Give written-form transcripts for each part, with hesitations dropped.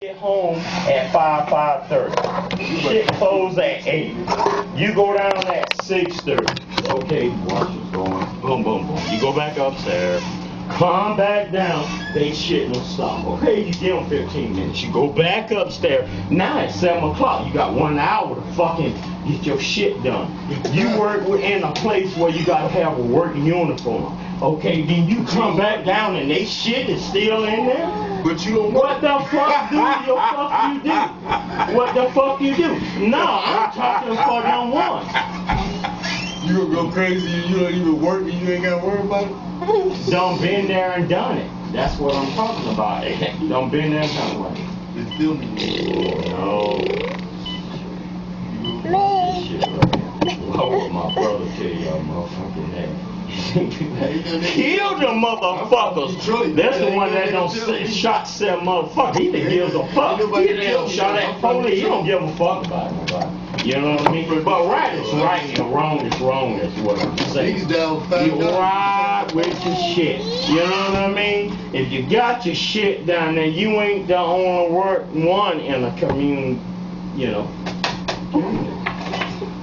Get home at 5:30. Shit close at 8. You go down at 6:30. Okay, watch what's going. Boom, boom, boom. You go back upstairs. Come back down. They shit don't stop. Okay, you give them 15 minutes. You go back upstairs. Now it's 7 o'clock. You got 1 hour to fucking get your shit done. You work in a place where you gotta have a work uniform. Okay, then you come back down and they shit is still in there. But you don't. What the fuck do the fuck you do? What the fuck you do? No, I'm talking for them one. You gonna go crazy and you don't even work and you ain't gotta worry about it? Done been there and done it. That's what I'm talking about. Done been there and done it. It's still No. This shit right here. What would my brother tell y'all motherfucking that? Kill them motherfuckers. That's the one that don't shot 7 motherfuckers. He didn't give a fuck. He didn't shot at police. He don't give a fuck about nobody. You know what I mean? But right is right and wrong is wrong. That's what I'm saying. You ride with your shit. You know what I mean? If you got your shit down there, you ain't the only one in a community. You know.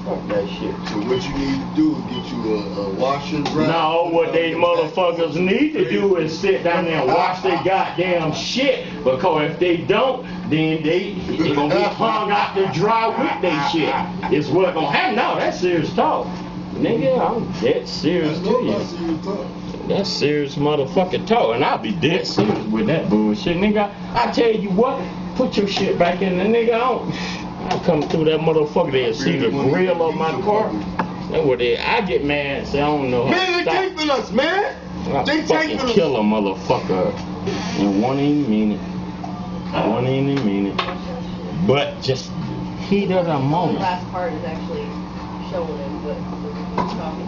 Fuck that shit. So what you need to do is get you a washer and dryer. No, what they motherfuckers need to do is sit down there and wash their goddamn shit. Because if they don't, then they gonna be hung out to dry with their shit. It's what gonna happen. No, that's serious talk. Nigga, I'm dead serious to you. That's serious motherfucking talk. And I'll be dead serious with that bullshit. Nigga, I tell you what, put your shit back in the nigga. I come through that motherfucker, they'll see the grill of my car. That's what I get mad and say, I don't know how man, they taping us, man. They fucking kill a motherfucker. And one ain't mean it. One ain't mean it. But just heat of the moment. The last part is actually showing him, but talking.